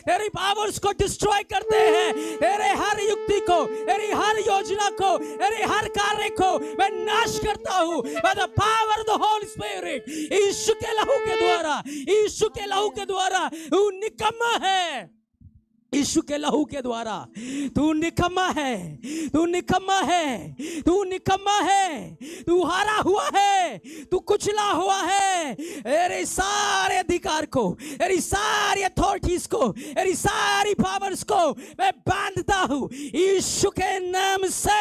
तेरी पावर्स को डिस्ट्रॉय करते हैं, तेरे हर युक्ति को, तेरी हर योजना को, तेरे हर कार्य को मैं नाश करता हूं by the power of the Holy Spirit. Yeshu के लहू के द्वारा, यीशु के लहू के द्वारा। तू निकम्मा है, यीशु के लहू के द्वारा तू निकम्मा है, तू निकम्मा है, तू निकम्मा है, तू हारा हुआ है, तू कुचला हुआ है। तेरे सारे अधिकार को, तेरी सारी अथॉरिटीज को, तेरी सारी पावर्स को मैं बांधता हूं यीशु के नाम से।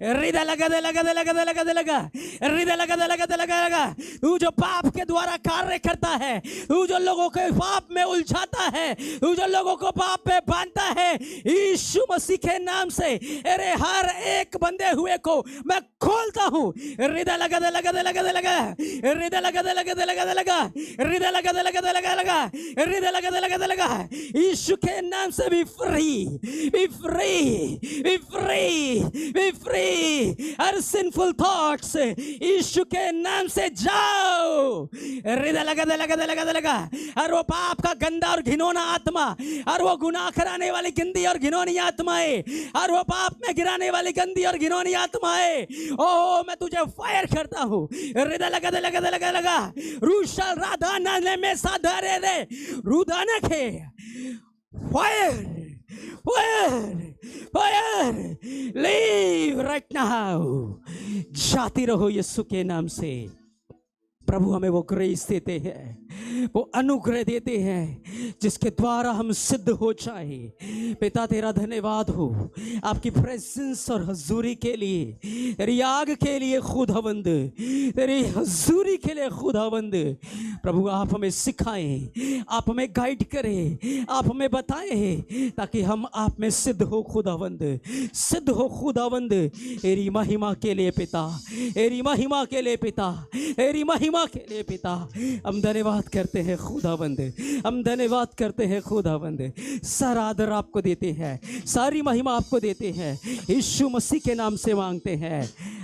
हृदय लगा दे, लगा दे, लगा दे, लगा दे, लगा हृदय लगा दे, लगा दे, लगा लगा। तू जो पाप के द्वारा कार्य करता है, तू जो लोगों के पाप में उलझाता है, तू जो लोगों को पाप पे बांधता है, यीशु मसीह के नाम से अरे हर एक बंधे हुए को मैं खोलता हूं। हृदय लगा दे, लगा दे, लगा दे, लगा हृदय लगा दे, लगा दे, लगा दे, लगा हृदय लगा दे, लगा दे, लगा लगा हृदय लगा दे, लगा दे, लगा। यीशु के नाम से be free, be free, be free, be free. हर सिंफुल थॉट्स यीशु के नाम से जाओ। हृदय लगा दे, लगा दे, लगा दे, लगा। हर वो पाप का गंदा और घिनौना आत्मा, हर वो गुनाह कराने वाली गंदी और घिनौनी आत्माएं, हर वो पाप में गिराने वाली गंदी और घिनौनी आत्माएं, ओ मैं तुझे फायर करता हूं। हृदय लगा दे, लगा दे, लगा लगा। रूशा राधाना ने में साधरे रे रुदाना के fire, fire, fire, leave right now. जाती रहो यीशु के नाम से। प्रभु हमें वो ग्रेस देते हैं, वो अनुग्रह देते हैं जिसके द्वारा हम सिद्ध हो जाए। पिता तेरा धन्यवाद हो आपकी प्रेजेंस और हजूरी के लिए, तेरी आग के लिए खुदावंद, तेरी हजूरी के लिए खुदावंद। प्रभु आप हमें सिखाएं, आप हमें गाइड करें, आप हमें बताएं ताकि हम आप में सिद्ध हो खुदावंद, सिद्ध हो खुदावंद। तेरी महिमा के लिए पिता, तेरी महिमा के लिए पिता, तेरी महिमा के लिए पिता हम धन्यवाद करते हैं खुदावंद, हम धन्यवाद करते हैं खुदावंद। सारा आदर आपको देते हैं, सारी महिमा आपको देते हैं, यीशु मसीह के नाम से मांगते हैं।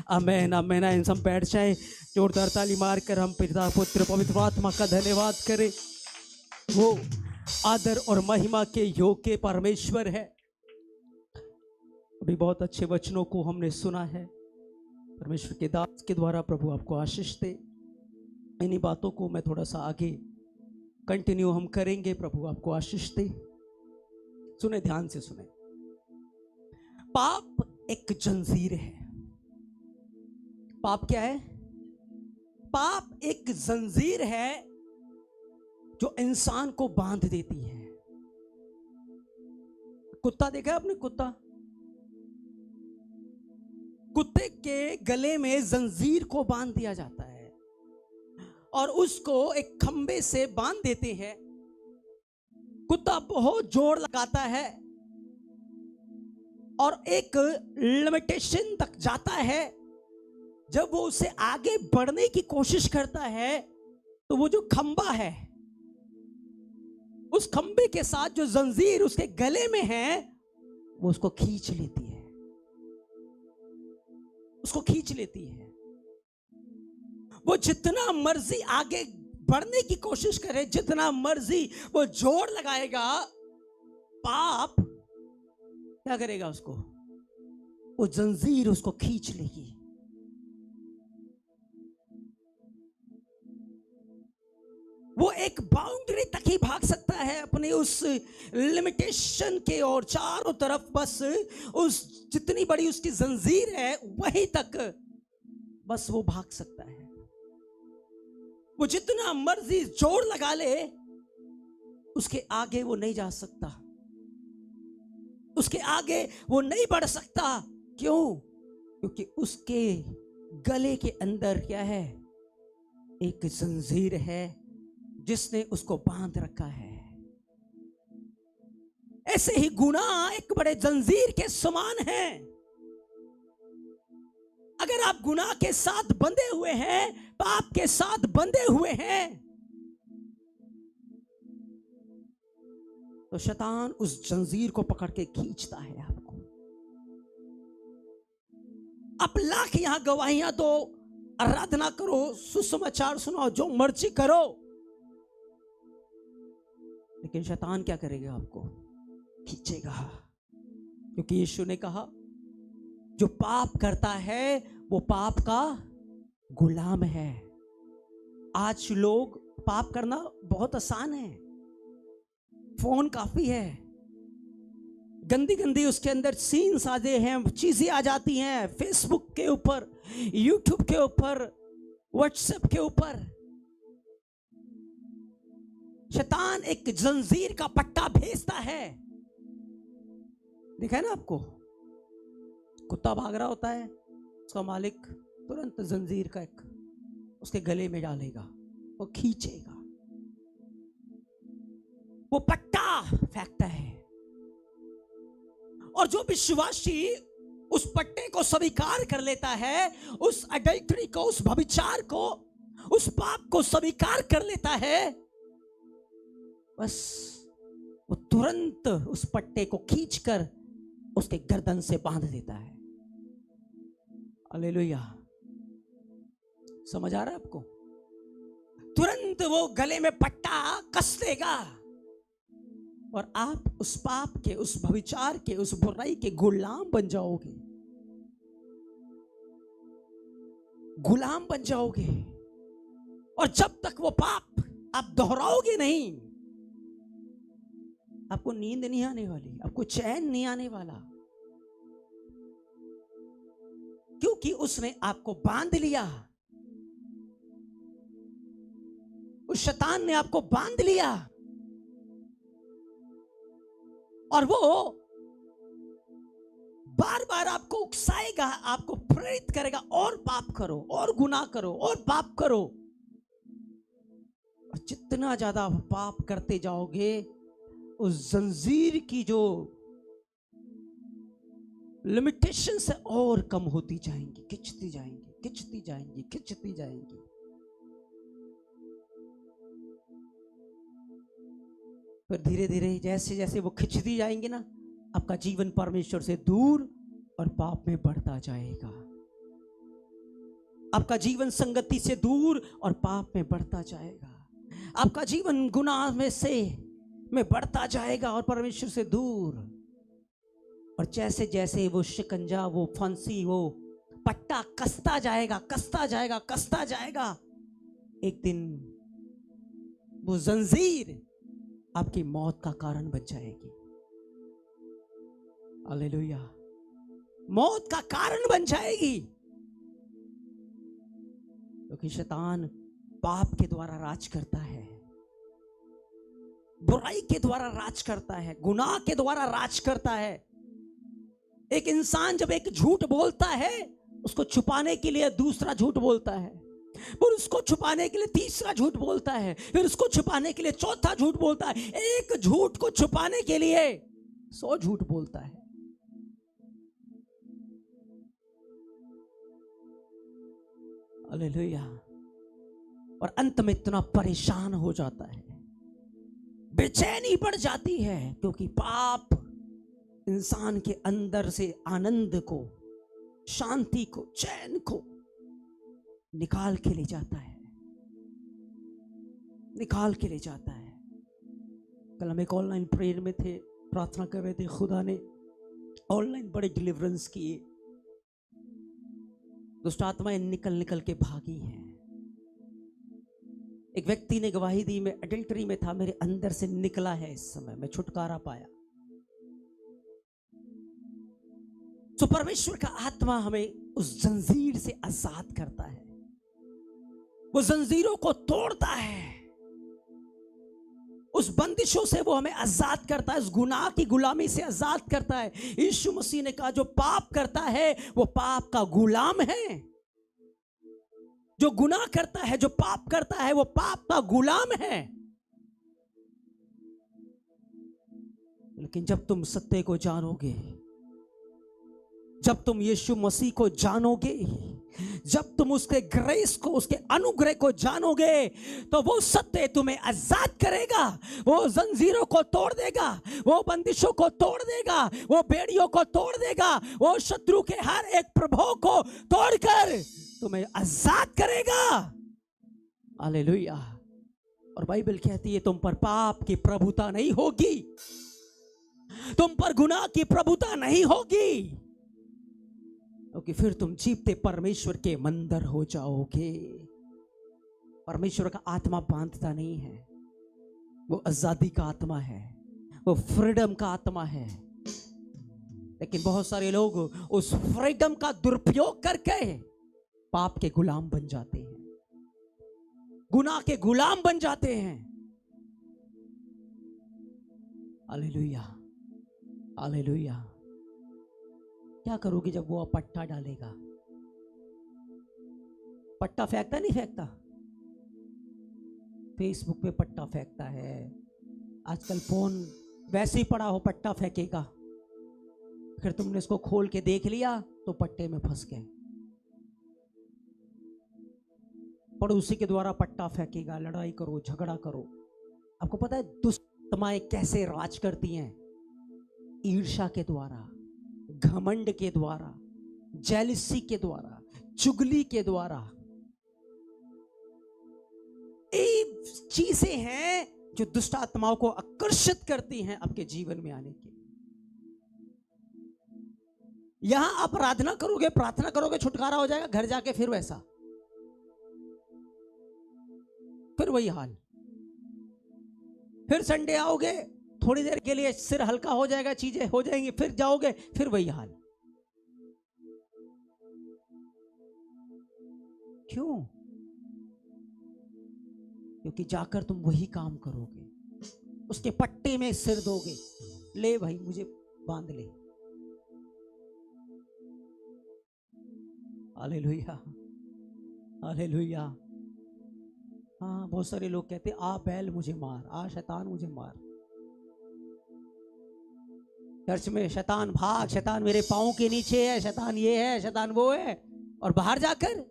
आमेन, आमेन। इन सब बैठ जाए, जोरदार ताली मारकर हम पिता पुत्र पवित्र आत्मा का धन्यवाद करें। वो आदर और महिमा के योग्य परमेश्वर है। अभी बहुत अच्छे वचनों को हमने सुना है परमेश्वर के दास के द्वारा। प्रभु आपको आशीष दे। इन्हीं बातों को मैं थोड़ा सा आगे कंटिन्यू हम करेंगे। प्रभु आपको आशीष दे। सुने, ध्यान से सुने। पाप एक जंजीर है। पाप क्या है? पाप एक जंजीर है जो इंसान को बांध देती है। कुत्ता देखा है आपने? कुत्ता, कुत्ते के गले में जंजीर को बांध दिया जाता है और उसको एक खंबे से बांध देते हैं। कुत्ता बहुत जोर लगाता है और एक लिमिटेशन तक जाता है। जब वो उससे आगे बढ़ने की कोशिश करता है तो वो जो खंबा है, उस खंबे के साथ जो जंजीर उसके गले में है वो उसको खींच लेती है, उसको खींच लेती है। वो जितना मर्जी आगे बढ़ने की कोशिश करे, जितना मर्जी वो जोर लगाएगा, पाप क्या करेगा? उसको, वो जंजीर उसको खींच लेगी। वो एक बाउंड्री तक ही भाग सकता है अपने उस लिमिटेशन के, और चारों तरफ बस उस जितनी बड़ी उसकी जंजीर है वहीं तक बस वो भाग सकता है। वो जितना मर्जी जोर लगा ले, उसके आगे वो नहीं जा सकता, उसके आगे वो नहीं बढ़ सकता। क्यों? क्योंकि उसके गले के अंदर क्या है? एक जंजीर है जिसने उसको बांध रखा है। ऐसे ही गुनाह एक बड़े जंजीर के समान है। अगर आप गुनाह के साथ बंधे हुए हैं, पाप के साथ बंधे हुए हैं, तो शैतान उस जंजीर को पकड़ के खींचता है आपको। आप लाख यहां गवाहियां दो, आराधना करो, सुसमाचार सुनाओ, जो मर्जी करो, लेकिन शैतान क्या करेगा? आपको खींचेगा, क्योंकि यीशु ने कहा जो पाप करता है वो पाप का गुलाम है। आज लोग पाप करना बहुत आसान है, फोन काफी है, गंदी गंदी उसके अंदर सीन्स आते हैं, चीजें आ जाती हैं, फेसबुक के ऊपर, यूट्यूब के ऊपर, व्हाट्सएप के ऊपर। शैतान एक जंजीर का पट्टा भेजता है। देखा है ना आपको, कुत्ता भाग रहा होता है, उसका मालिक तुरंत जंजीर का एक उसके गले में डालेगा, वो खींचेगा, वो पट्टा फेंकता है। और जो विश्वासी उस पट्टे को स्वीकार कर लेता है, उस अडल्टरी को, उस व्यभिचार को, उस पाप को स्वीकार कर लेता है, बस वो तुरंत उस पट्टे को खींचकर उसके गर्दन से बांध देता है। हालेलुया, समझ आ रहा है आपको? तुरंत वो गले में पट्टा कस देगा और आप उस पाप के, उस व्यभिचार के, उस बुराई के गुलाम बन जाओगे, गुलाम बन जाओगे। और जब तक वो पाप आप दोहराओगे नहीं, आपको नींद नहीं आने वाली, आपको चैन नहीं आने वाला, क्योंकि उसने आपको बांध लिया। उस शैतान ने आपको बांध लिया और वो बार बार आपको उकसाएगा, आपको प्रेरित करेगा, और पाप करो, और गुनाह करो, और पाप करो। और जितना ज्यादा पाप करते जाओगे, उस जंजीर की जो लिमिटेशन से और कम होती जाएंगी, खिंचती जाएंगी, खिंचती जाएंगी, खिंचती जाएंगी। फिर धीरे धीरे जैसे जैसे वो खिंचती जाएंगी ना, आपका जीवन परमेश्वर से दूर और पाप में बढ़ता जाएगा। आपका जीवन संगति से दूर और पाप में बढ़ता जाएगा। आपका जीवन गुनाह में बढ़ता जाएगा और परमेश्वर से दूर। और जैसे जैसे वो शिकंजा, वो फांसी, वो पट्टा कसता जाएगा, कसता जाएगा, कसता जाएगा, एक दिन वो जंजीर आपकी मौत का कारण बन जाएगी। हालेलुया, मौत का कारण बन जाएगी, क्योंकि शैतान पाप के द्वारा राज करता है, बुराई के द्वारा राज करता है, गुनाह के द्वारा राज करता है। एक इंसान जब एक झूठ बोलता है, उसको छुपाने के लिए दूसरा झूठ बोलता है, फिर उसको छुपाने के लिए तीसरा झूठ बोलता है, फिर उसको छुपाने के लिए चौथा झूठ बोलता है। एक झूठ को छुपाने के लिए 100 झूठ बोलता है। हालेलुया। और अंत में इतना परेशान हो जाता है, बेचैनी बढ़ जाती है, क्योंकि पाप इंसान के अंदर से आनंद को, शांति को, चैन को निकाल के ले जाता है, निकाल के ले जाता है। कल हम एक ऑनलाइन प्रेयर में थे, प्रार्थना कर रहे थे, खुदा ने ऑनलाइन बड़े डिलीवरेंस किए। दुष्ट आत्माएं निकल निकल के भागी हैं। एक व्यक्ति ने गवाही दी, मैं एडल्टरी में था, मेरे अंदर से निकला है, इस समय मैं छुटकारा पाया। तो परमेश्वर का आत्मा हमें उस जंजीर से आजाद करता है, वो जंजीरों को तोड़ता है, उस बंदिशों से वो हमें आजाद करता है, उस गुनाह की गुलामी से आजाद करता है। यीशु मसीह ने कहा जो पाप करता है वो पाप का गुलाम है। जो गुनाह करता है, जो पाप करता है, वो पाप का गुलाम है। लेकिन जब तुम सत्य को जानोगे, जब तुम यीशु मसीह को जानोगे, जब तुम उसके ग्रेस को, उसके अनुग्रह को जानोगे, तो वो सत्य तुम्हें आजाद करेगा, वो जंजीरों को तोड़ देगा, वो बंदिशों को तोड़ देगा, वो बेड़ियों को तोड़ देगा, वो शत्रु के हर एक प्रभाव को तोड़कर तुम्हें आजाद करेगा। हालेलुया। और बाइबल कहती है तुम पर पाप की प्रभुता नहीं होगी, तुम पर गुनाह की प्रभुता नहीं होगी, क्योंकि फिर तुम जीवते परमेश्वर के मंदिर हो जाओगे। परमेश्वर का आत्मा बांधता नहीं है, वो आजादी का आत्मा है, वो फ्रीडम का आत्मा है। लेकिन बहुत सारे लोग उस फ्रीडम का दुरुपयोग करके पाप के गुलाम बन जाते हैं, गुनाह के गुलाम बन जाते हैं। Hallelujah, hallelujah. क्या करोगे जब वो पट्टा डालेगा? पट्टा फेंकता नहीं फेंकता? फेसबुक पे पट्टा फेंकता है, आजकल फोन वैसे ही पड़ा हो पट्टा फेंकेगा, फिर तुमने इसको खोल के देख लिया तो पट्टे में फंस गए। पड़ोसी के द्वारा पट्टा फेंकेगा, लड़ाई करो, झगड़ा करो। आपको पता है दुष्ट आत्माएं कैसे राज करती हैं? ईर्ष्या के द्वारा, घमंड के द्वारा, जेलसी के द्वारा, चुगली के द्वारा। ये चीजें हैं जो दुष्ट आत्माओं को आकर्षित करती हैं आपके जीवन में आने के। यहां आप प्रार्थना करोगे, छुटकारा हो जाएगा, घर जाके फिर वैसा, फिर वही हाल। फिर संडे आओगे, थोड़ी देर के लिए सिर हल्का हो जाएगा, चीजें हो जाएंगी, फिर जाओगे, फिर वही हाल। क्यों? क्योंकि जाकर तुम वही काम करोगे, उसके पट्टे में सिर दोगे, ले भाई मुझे बांध ले। Hallelujah, hallelujah. हाँ, बहुत सारे लोग कहते आ बैल मुझे मार, आ शैतान मुझे मार। चर्च में शैतान भाग, शैतान मेरे पाँव के नीचे है, शैतान ये है, शैतान वो है, और बाहर जाकर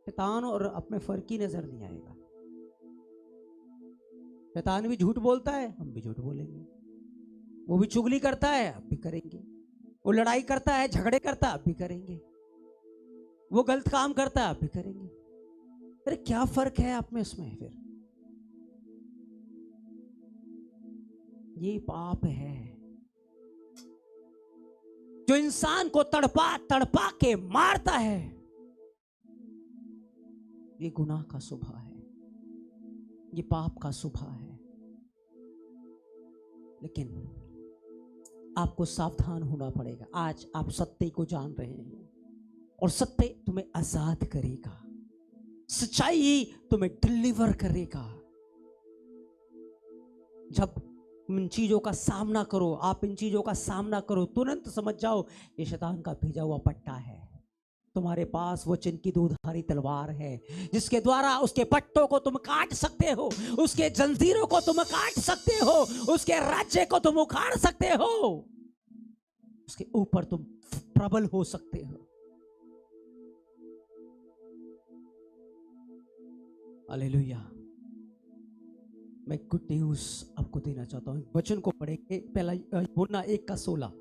शैतान और अपने फर्क ही नजर नहीं आएगा। शैतान भी झूठ बोलता है, हम भी झूठ बोलेंगे। वो भी चुगली करता है, अब भी करेंगे। वो लड़ाई करता है, झगड़े करता है, अब भी करेंगे। वो गलत काम करता है, अब भी करेंगे। अरे क्या फर्क है आप में उसमें? फिर ये पाप है जो इंसान को तड़पा तड़पा के मारता है। ये गुनाह का स्वभाव है, ये पाप का स्वभाव है। लेकिन आपको सावधान होना पड़ेगा। आज आप सत्य को जान रहे हैं और सत्य तुम्हें आजाद करेगा, सच्चाई तुम्हें डिलीवर करेगा। जब इन चीजों का सामना करो, आप इन चीजों का सामना करो, तुरंत समझ जाओ ये शैतान का भेजा हुआ पट्टा है। तुम्हारे पास वो चिन्ह की दूधारी तलवार है जिसके द्वारा उसके पट्टों को तुम काट सकते हो, उसके जंजीरों को तुम काट सकते हो, उसके राज्य को तुम उखाड़ सकते हो, उसके ऊपर तुम प्रबल हो सकते हो। हालेलुया। मैं गुड न्यूज आपको देना चाहता हूं। वचन को पढ़ेंगे, पहला यूहन्ना 1:16।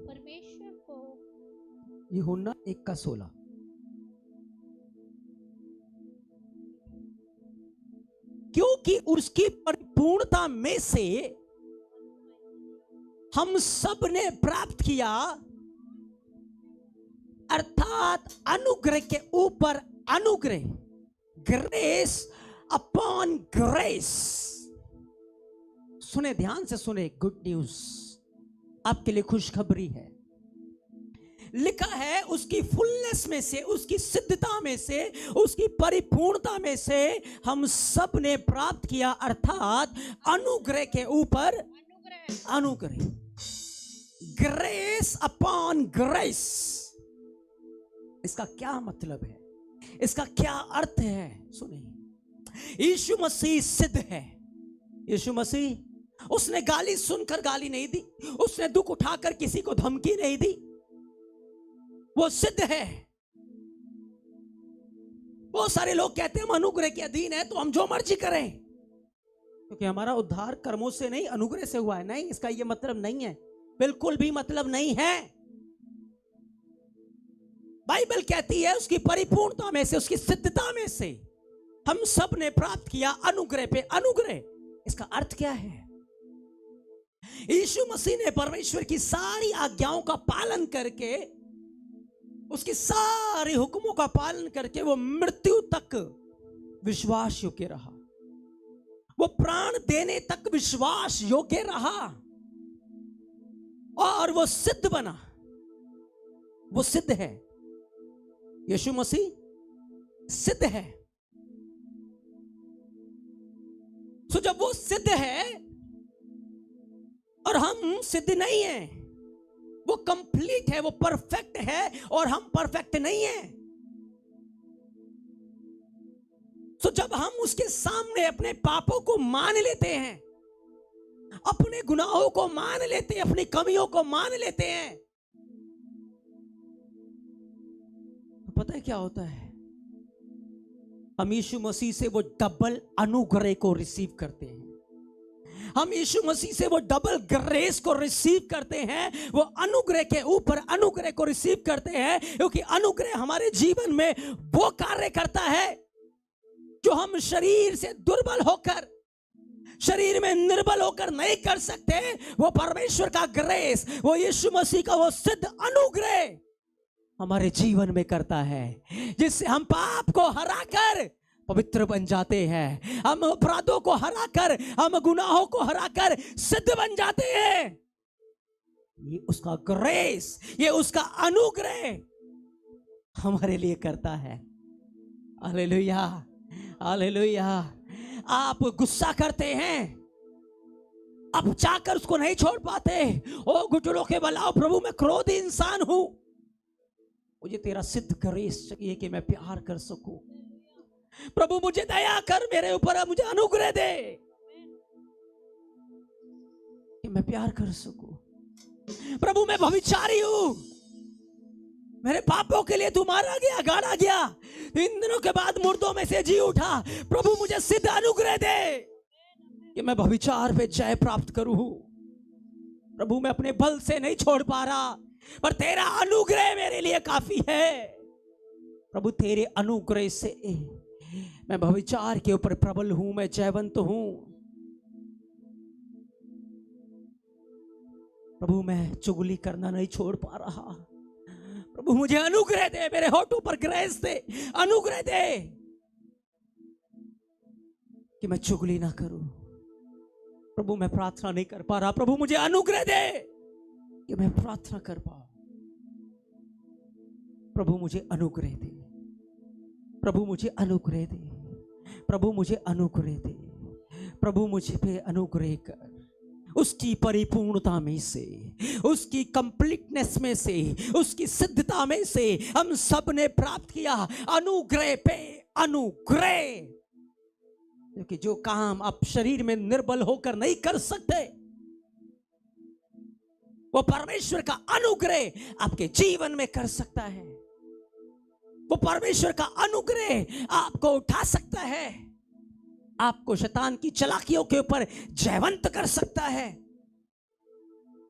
परमेश्वर को यूहन्ना 1:16। क्योंकि उसकी परिपूर्णता में से हम सब ने प्राप्त किया, अर्थात अनुग्रह के ऊपर अनुग्रह, ग्रेस अपॉन ग्रेस। सुने, ध्यान से सुने, गुड न्यूज आपके लिए खुशखबरी है। लिखा है उसकी फुलनेस में से, उसकी सिद्धता में से, उसकी परिपूर्णता में से हम सब ने प्राप्त किया, अर्थात अनुग्रह के ऊपर अनुग्रह, ग्रेस अपॉन ग्रेस। इसका क्या मतलब है? इसका क्या अर्थ है? सुनिए, यीशु मसीह सिद्ध है। यीशु मसीह, उसने गाली सुनकर गाली नहीं दी, उसने दुख उठाकर किसी को धमकी नहीं दी, वो सिद्ध है। बहुत सारे लोग कहते हैं हम अनुग्रह के अधीन है तो हम जो मर्जी करें। क्योंकि हमारा उद्धार कर्मों से नहीं, अनुग्रह से हुआ है। नहीं, इसका ये मतलब नहीं है, बिल्कुल भी मतलब नहीं है। बाइबल कहती है उसकी परिपूर्णता में से, उसकी सिद्धता में से हम सब ने प्राप्त किया अनुग्रह पे अनुग्रह। इसका अर्थ क्या है? यीशु मसीह ने परमेश्वर की सारी आज्ञाओं का पालन करके, उसकी सारी हुक्मों का पालन करके वो मृत्यु तक विश्वास योग्य रहा, वो प्राण देने तक विश्वास योग्य रहा और वो सिद्ध बना। वो सिद्ध है, यीशु मसीह सिद्ध है। सो जब वो सिद्ध है और हम सिद्ध नहीं हैं, वो कंप्लीट है, वो परफेक्ट है और हम परफेक्ट नहीं हैं। सो जब हम उसके सामने अपने पापों को मान लेते हैं, अपने गुनाहों को मान लेते हैं, अपनी कमियों को मान लेते हैं, तो पता है क्या होता है? हम यीशु मसीह से वो डबल अनुग्रह को रिसीव करते हैं। हम यीशु मसीह से वो डबल ग्रेस को रिसीव करते हैं, वो अनुग्रह के ऊपर अनुग्रह को रिसीव करते हैं, क्योंकि अनुग्रह हमारे जीवन में वो कार्य करता है जो हम शरीर से दुर्बल होकर, शरीर में निर्बल होकर नहीं कर सकते। वो परमेश्वर का ग्रेस, वो यीशु मसीह का वो सिद्ध अनुग्रह हमारे जीवन में करता है, जिससे हम पाप को हराकर पवित्र बन जाते हैं, हम अपराधों को हराकर, हम गुनाहों को हराकर सिद्ध बन जाते हैं। ये उसका ग्रेस, ये उसका अनुग्रह हमारे लिए करता है। Hallelujah, hallelujah. आप गुस्सा करते हैं, आप चाहकर उसको नहीं छोड़ पाते। ओ घुटनों के बलाओ, प्रभु मैं क्रोधी इंसान हूं, मुझे तेरा सिद्ध ग्रेस चाहिए कि मैं प्यार कर सकूं। प्रभु मुझे दया कर, मेरे ऊपर मुझे अनुग्रह दे कि मैं प्यार कर सकूं। प्रभु मैं व्यभिचारी हूं, मेरे पापों के लिए तू मारा गया, गाड़ा गया, 3 दिनों के बाद मुर्दों में से जी उठा। प्रभु मुझे सिद्ध अनुग्रह दे कि मैं व्यभिचार पे जय प्राप्त करूं। प्रभु मैं अपने बल से नहीं छोड़ पा रहा, पर तेरा अनुग्रह मेरे लिए काफी है। प्रभु तेरे अनुग्रह से मैं व्यभिचार के ऊपर प्रबल हूं, मैं जयवंत हूं। प्रभु मैं चुगली करना नहीं छोड़ पा रहा। प्रभु मुझे अनुग्रह दे, मेरे होठों पर ग्रेस दे, अनुग्रह दे कि मैं चुगली ना करूं। प्रभु मैं प्रार्थना नहीं कर पा रहा, प्रभु मुझे अनुग्रह दे कि मैं प्रार्थना कर पाऊं। प्रभु मुझे अनुग्रह दे, प्रभु मुझे अनुग्रह दे, प्रभु मुझे अनुग्रह दे। प्रभु मुझे पे अनुग्रह कर, उसकी परिपूर्णता में से, उसकी कंप्लीटनेस में से, उसकी सिद्धता में से हम सब ने प्राप्त किया अनुग्रह पे अनुग्रह। क्योंकि जो काम आप शरीर में निर्बल होकर नहीं कर सकते, वो परमेश्वर का अनुग्रह आपके जीवन में कर सकता है। वो परमेश्वर का अनुग्रह आपको उठा सकता है, आपको शैतान की चालाकियों के ऊपर जयवंत कर सकता है।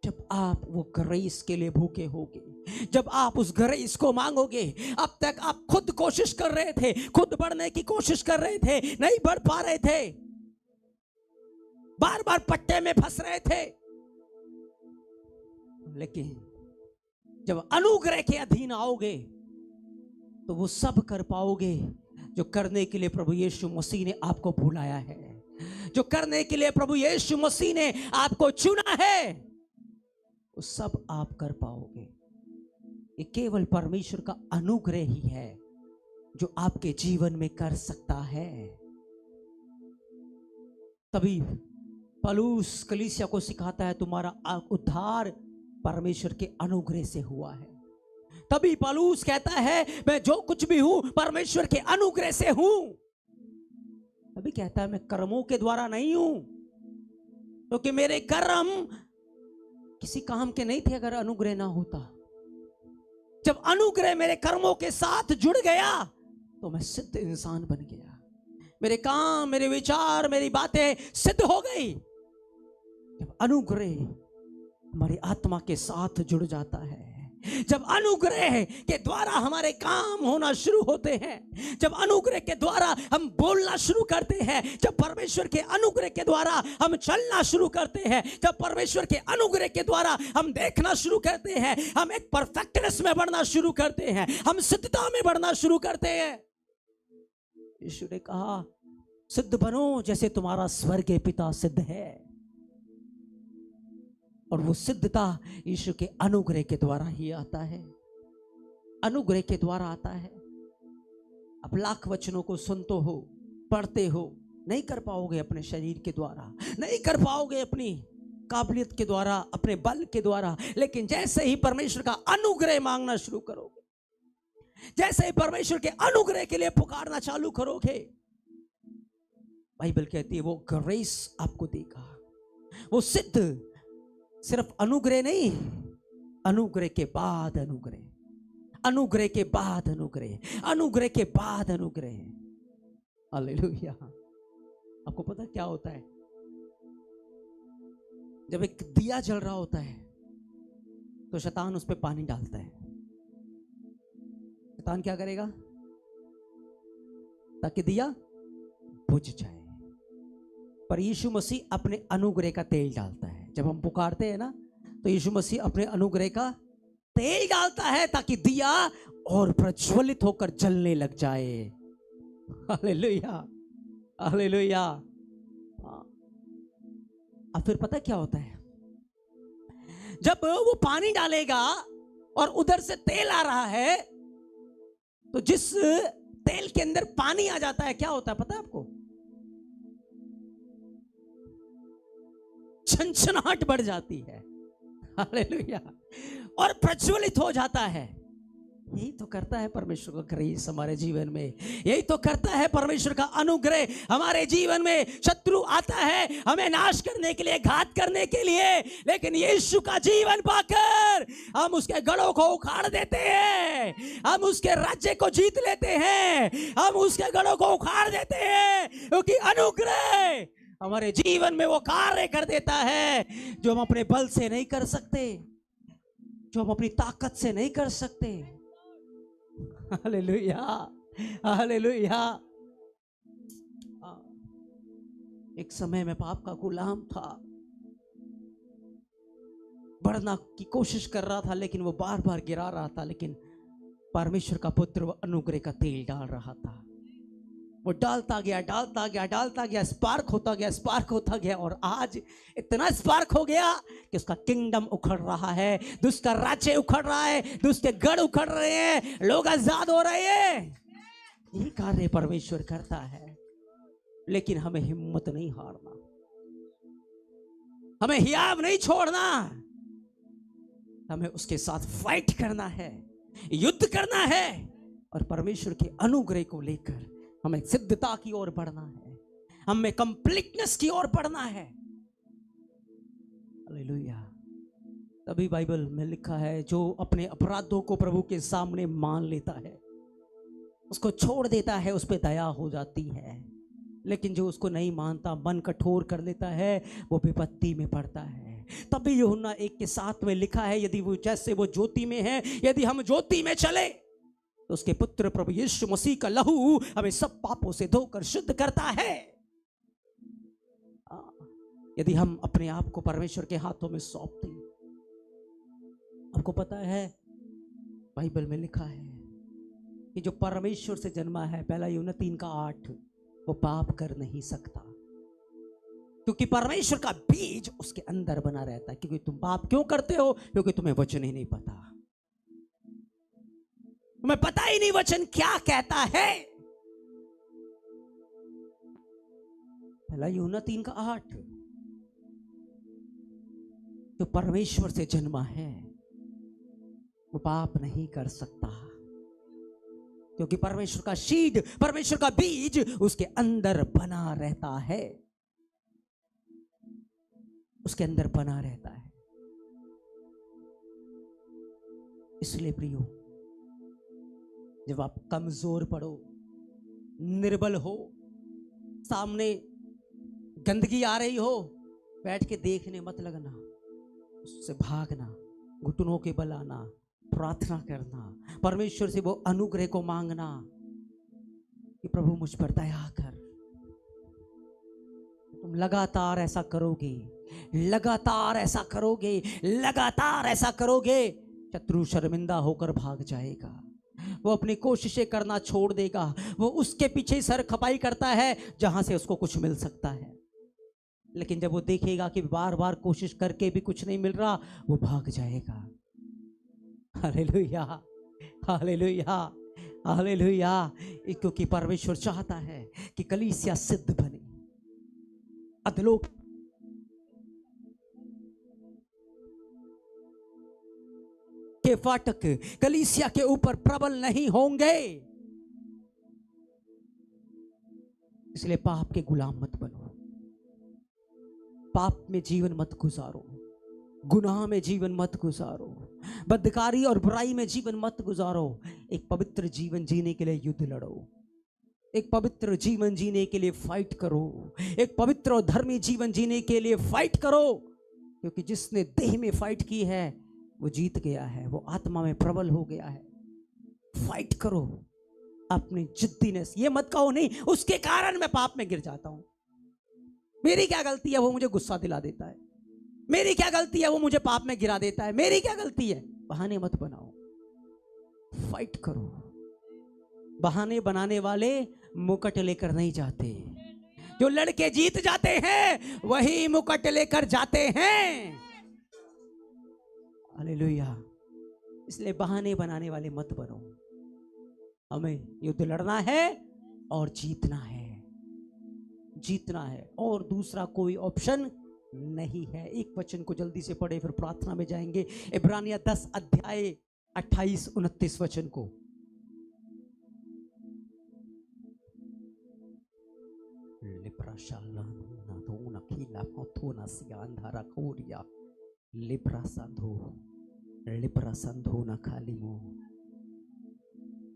जब आप वो ग्रेस के लिए भूखे होगे, जब आप उस ग्रेस को मांगोगे। अब तक आप खुद कोशिश कर रहे थे, खुद बढ़ने की कोशिश कर रहे थे, नहीं बढ़ पा रहे थे, बार बार पट्टे में फंस रहे थे। लेकिन जब अनुग्रह के अधीन आओगे तो वो सब कर पाओगे जो करने के लिए प्रभु यीशु मसीह ने आपको बुलाया है, जो करने के लिए प्रभु यीशु मसीह ने आपको चुना है, वो सब आप कर पाओगे। ये केवल परमेश्वर का अनुग्रह ही है जो आपके जीवन में कर सकता है। तभी पौलुस कलीसिया को सिखाता है तुम्हारा उद्धार परमेश्वर के अनुग्रह से हुआ है। तभी पौलुस कहता है मैं जो कुछ भी हूं परमेश्वर के अनुग्रह से हूं। तभी कहता है मैं कर्मों के द्वारा नहीं हूं, क्योंकि मेरे कर्म किसी काम के नहीं थे अगर अनुग्रह ना होता। जब अनुग्रह मेरे कर्मों के साथ जुड़ गया तो मैं सिद्ध इंसान बन गया, मेरे काम, मेरे विचार, मेरी बातें सिद्ध हो गई। जब अनुग्रह हमारी आत्मा के साथ जुड़ जाता है, जब अनुग्रह के द्वारा हमारे काम होना शुरू होते हैं, जब अनुग्रह के द्वारा हम बोलना शुरू करते हैं, जब परमेश्वर के अनुग्रह के द्वारा हम चलना शुरू करते हैं, जब परमेश्वर के अनुग्रह के द्वारा हम देखना शुरू करते हैं, हम एक परफेक्टनेस में बढ़ना शुरू करते हैं, हम सिद्धता में बढ़ना शुरू करते हैं। यीशु ने कहा, सिद्ध बनो जैसे तुम्हारा स्वर्गीय पिता सिद्ध है। और वो सिद्धता यीशु के अनुग्रह के द्वारा ही आता है, अनुग्रह के द्वारा आता है। आप लाख वचनों को सुनते हो, पढ़ते हो, नहीं कर पाओगे अपने शरीर के द्वारा, नहीं कर पाओगे अपनी काबिलियत के द्वारा, अपने बल के द्वारा। लेकिन जैसे ही परमेश्वर का अनुग्रह मांगना शुरू करोगे, जैसे ही परमेश्वर के अनुग्रह के लिए पुकारना चालू करोगे, बाइबल कहती है वो ग्रेस आपको देगा। वो सिद्ध सिर्फ अनुग्रह नहीं, अनुग्रह के बाद अनुग्रह, अनुग्रह के बाद अनुग्रह, अनुग्रह के बाद अनुग्रह। हालेलुया। आपको पता क्या होता है? जब एक दिया जल रहा होता है तो शैतान उस पर पानी डालता है। शैतान क्या करेगा? ताकि दिया बुझ जाए। पर यीशु मसीह अपने अनुग्रह का तेल डालता है। जब हम पुकारते हैं ना, तो यीशु मसीह अपने अनुग्रह का तेल डालता है ताकि दिया और प्रज्वलित होकर जलने लग जाए। Hallelujah, hallelujah. अब फिर पता क्या होता है? जब वो पानी डालेगा और उधर से तेल आ रहा है, तो जिस तेल के अंदर पानी आ जाता है, क्या होता है पता है आपको? छनछनाहट बढ़ जाती है। हालेलुया। और प्रज्वलित हो जाता है। यही तो करता है परमेश्वर का ग्रेस हमारे जीवन में, यही तो करता है परमेश्वर का अनुग्रह हमारे जीवन में। शत्रु आता है हमें नाश करने के लिए, घात करने के लिए, लेकिन यीशु का जीवन पाकर हम उसके गढ़ों को उखाड़ देते हैं, हम उसके राज्य को जीत लेते हैं, हम उसके गढ़ों को उखाड़ देते हैं, क्योंकि अनुग्रह हमारे जीवन में वो कार्य कर देता है जो हम अपने बल से नहीं कर सकते, जो हम अपनी ताकत से नहीं कर सकते। Hallelujah, hallelujah. एक समय में पाप का गुलाम था, बढ़ना की कोशिश कर रहा था, लेकिन वो बार बार गिरा रहा था। लेकिन परमेश्वर का पुत्र वो अनुग्रह का तेल डाल रहा था। वो डालता गया, डालता गया, डालता गया, स्पार्क होता गया, स्पार्क होता गया। और आज इतना स्पार्क हो गया कि उसका किंगडम उखड़ रहा है, दुष्ट का राज्य उखड़ रहा है, दुष्ट के गढ़ उखड़ रहे हैं, लोग आजाद हो रहे हैं। यही कार्य परमेश्वर करता है। लेकिन हमें हिम्मत नहीं हारना, हमें हियाव नहीं छोड़ना, हमें उसके साथ फाइट करना है, युद्ध करना है। और परमेश्वर के अनुग्रह को लेकर हमें सिद्धता की ओर बढ़ना है, हमें कंप्लीटनेस की ओर बढ़ना है। हालेलुया। तभी बाइबल में लिखा है, जो अपने अपराधों को प्रभु के सामने मान लेता है, उसको छोड़ देता है, उस पर दया हो जाती है। लेकिन जो उसको नहीं मानता, मन कठोर कर लेता है, वो विपत्ति में पड़ता है। तभी यूहन्ना 1:7 में लिखा है, यदि वो जैसे वो ज्योति में है, यदि हम ज्योति में चले, तो उसके पुत्र प्रभु यीशु मसीह का लहू हमें सब पापों से धोकर शुद्ध करता है। यदि हम अपने आप को परमेश्वर के हाथों में सौंप दें। आपको पता है बाइबल में लिखा है कि जो परमेश्वर से जन्मा है, 1 यूहन्ना 3:8, वो पाप कर नहीं सकता, क्योंकि परमेश्वर का बीज उसके अंदर बना रहता है। क्योंकि तुम पाप क्यों करते हो? क्योंकि तुम्हें वचन ही नहीं पता, तुम्हें पता ही नहीं वचन क्या कहता है। 1 यूहन्ना 3:8, जो परमेश्वर से जन्मा है वो पाप नहीं कर सकता, क्योंकि परमेश्वर का सीड, परमेश्वर का बीज उसके अंदर बना रहता है, उसके अंदर बना रहता है। इसलिए प्रियो, जब आप कमजोर पड़ो, निर्बल हो, सामने गंदगी आ रही हो, बैठ के देखने मत लगना, उससे भागना, घुटनों के बल आना, प्रार्थना करना, परमेश्वर से वो अनुग्रह को मांगना कि प्रभु मुझ पर दया कर। तुम लगातार ऐसा करोगे, लगातार ऐसा करोगे, लगातार ऐसा करोगे, शत्रु शर्मिंदा होकर भाग जाएगा। वो अपनी कोशिशें करना छोड़ देगा। वो उसके पीछे सर खपाई करता है जहां से उसको कुछ मिल सकता है, लेकिन जब वो देखेगा कि बार बार कोशिश करके भी कुछ नहीं मिल रहा, वो भाग जाएगा। Hallelujah, hallelujah, hallelujah. क्योंकि परमेश्वर चाहता है कि कलीसिया सिद्ध बने। अधलोक के फाटक कलीसिया के ऊपर प्रबल नहीं होंगे। इसलिए पाप के गुलाम मत बनो, पाप में जीवन मत गुजारो, गुनाह में जीवन मत गुजारो, बदकारी और बुराई में जीवन मत गुजारो। एक पवित्र जीवन जीने के लिए युद्ध लड़ो, एक पवित्र जीवन जीने के लिए फाइट करो, एक पवित्र और धर्मी जीवन जीने के लिए फाइट करो। क्योंकि जिसने देह में फाइट की है वो जीत गया है, वो आत्मा में प्रबल हो गया है। फाइट करो अपनी जिद्दीनेस। ये मत कहो नहीं उसके कारण मैं पाप में गिर जाता हूं, मेरी क्या गलती है वो मुझे गुस्सा दिला देता है, मेरी क्या गलती है वो मुझे पाप में गिरा देता है, मेरी क्या गलती है। बहाने मत बनाओ, फाइट करो। बहाने बनाने वाले मुकुट लेकर नहीं जाते, जो लड़के जीत जाते हैं वही मुकुट लेकर जाते हैं। हालेलुया। इसलिए बहाने बनाने वाले मत बनो। हमें युद्ध लड़ना है और जीतना है, जीतना है, और दूसरा कोई ऑप्शन नहीं है। एक वचन को जल्दी से पढ़े फिर प्रार्थना में जाएंगे। इब्रानिया 10 अध्याय 28-29 वचन को।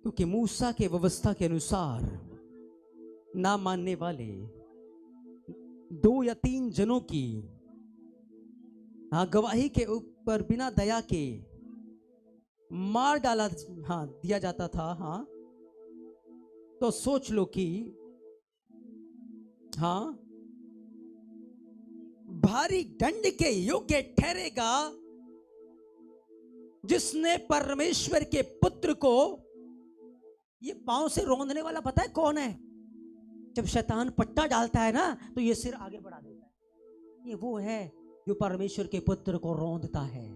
क्योंकि मूसा के व्यवस्था के अनुसार ना मानने वाले 2 या 3 जनों की गवाही के ऊपर बिना दया के मार डाला दिया जाता था। तो सोच लो कि भारी दंड के योग्य ठहरेगा जिसने परमेश्वर के पुत्र को, ये पांव से रौंदने वाला पता है कौन है? जब शैतान पट्टा डालता है ना तो ये सिर आगे बढ़ा देता है, ये वो है जो परमेश्वर के पुत्र को रौंदता है।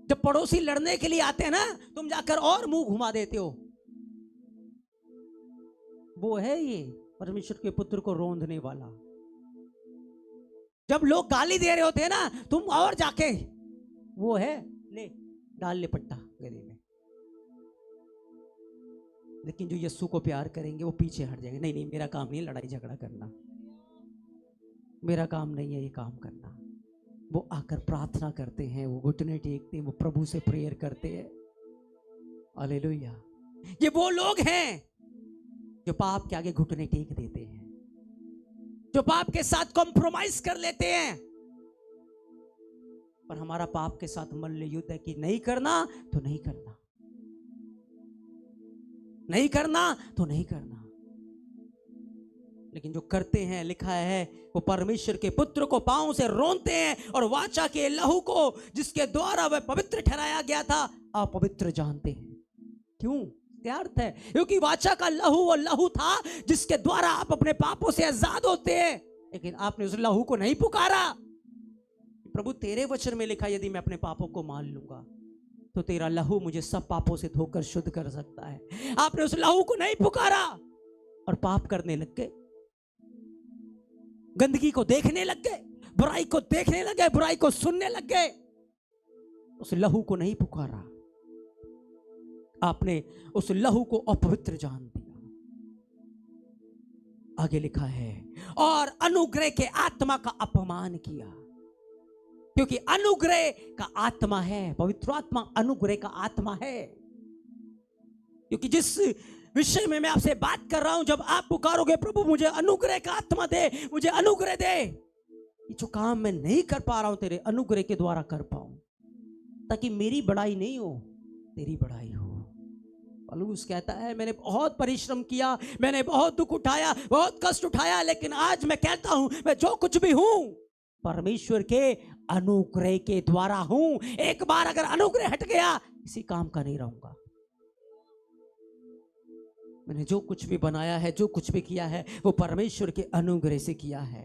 जब पड़ोसी लड़ने के लिए आते हैं ना, तुम जाकर और मुंह घुमा देते हो, वो है ये परमेश्वर के पुत्र को रौंदने वाला। जब लोग गाली दे रहे होते हैं ना, तुम और जाके, वो है ले डाल ले पट्टा गले में। लेकिन जो यीशु को प्यार करेंगे वो पीछे हट जाएंगे। नहीं नहीं, मेरा काम नहीं लड़ाई झगड़ा करना, मेरा काम नहीं है ये काम करना। वो आकर प्रार्थना करते हैं, वो घुटने टेकते हैं, वो प्रभु से प्रेयर करते हैं। हालेलुया। ये वो लोग हैं जो पाप के आगे घुटने टेक देते हैं, जो पाप के साथ कॉम्प्रोमाइज कर लेते हैं। पर हमारा पाप के साथ मल्ल युद्ध है कि नहीं करना तो नहीं करना, नहीं करना तो नहीं करना। लेकिन जो करते हैं, लिखा है वो परमेश्वर के पुत्र को पांव से रोनते हैं और वाचा के लहू को जिसके द्वारा वह पवित्र ठहराया गया था अपवित्र जानते हैं। क्यों? अर्थ है क्योंकि वाचा का लहू वो लहू था जिसके द्वारा आप अपने पापों से आजाद होते हैं। लेकिन आपने उस लहू को नहीं पुकारा। प्रभु तेरे वचन में लिखा, यदि मैं अपने पापों को मान लूंगा तो तेरा लहू मुझे सब पापों से धोकर शुद्ध कर सकता है। आपने उस लहू को नहीं पुकारा और पाप करने लग गए, गंदगी को देखने लग गए, बुराई को देखने लग गए, बुराई को सुनने लग गए। उस लहू को नहीं पुकारा, आपने उस लहू को अपवित्र जान दिया। आगे लिखा है और अनुग्रह के आत्मा का अपमान किया, क्योंकि अनुग्रह का आत्मा है, पवित्र आत्मा अनुग्रह का आत्मा है। क्योंकि जिस विषय में मैं आपसे बात कर रहा हूं। जब आप पुकारोगे प्रभु मुझे अनुग्रह का आत्मा दे, मुझे अनुग्रह दे, जो काम मैं नहीं कर पा रहा हूं तेरे अनुग्रह के द्वारा कर पाऊं, ताकि मेरी बड़ाई नहीं हो, तेरी बड़ाई हो। पौलुस कहता है मैंने बहुत परिश्रम किया, मैंने बहुत दुख उठाया, बहुत कष्ट उठाया, लेकिन आज मैं कहता हूं मैं जो कुछ भी हूं परमेश्वर के अनुग्रह के द्वारा हूं। एक बार अगर अनुग्रह हट गया किसी काम का नहीं रहूंगा। मैंने जो कुछ भी बनाया है, जो कुछ भी किया है, वो परमेश्वर के अनुग्रह से किया है।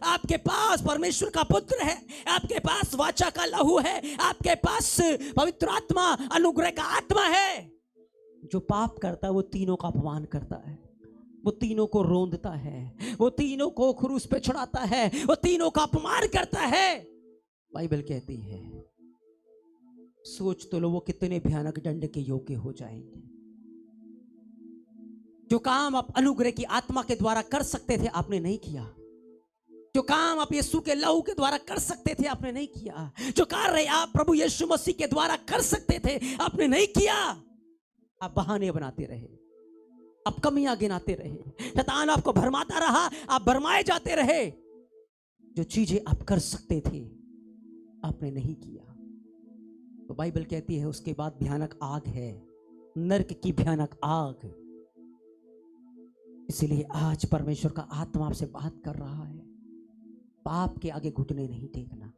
आपके पास परमेश्वर का पुत्र है, आपके पास वाचा का लहू है, आपके पास पवित्र आत्मा अनुग्रह का आत्मा है। जो पाप करता है वो तीनों का अपमान करता है, वो तीनों को रोंदता है, वो तीनों को क्रूस पे चढ़ाता है, वो तीनों का अपमान करता है। बाइबल कहती है सोच तो लो वो कितने भयानक दंड के योग्य हो जाएंगे। जो काम आप अनुग्रह की आत्मा के द्वारा कर सकते थे आपने नहीं किया। जो काम आप यीशु के लहू के द्वारा कर सकते थे आपने नहीं किया। जो कार्य आप प्रभु यीशु मसीह के द्वारा कर सकते थे आपने नहीं किया। आप बहाने बनाते रहे, आप कमियां गिनाते रहे, शैतान आपको भरमाता रहा, आप भरमाए जाते रहे। जो चीजें आप कर सकते थे आपने नहीं किया। तो बाइबल कहती है उसके बाद भयानक आग है, नरक की भयानक आग। इसलिए आज परमेश्वर का आत्मा आपसे बात कर रहा है, पाप के आगे घुटने नहीं टेकना,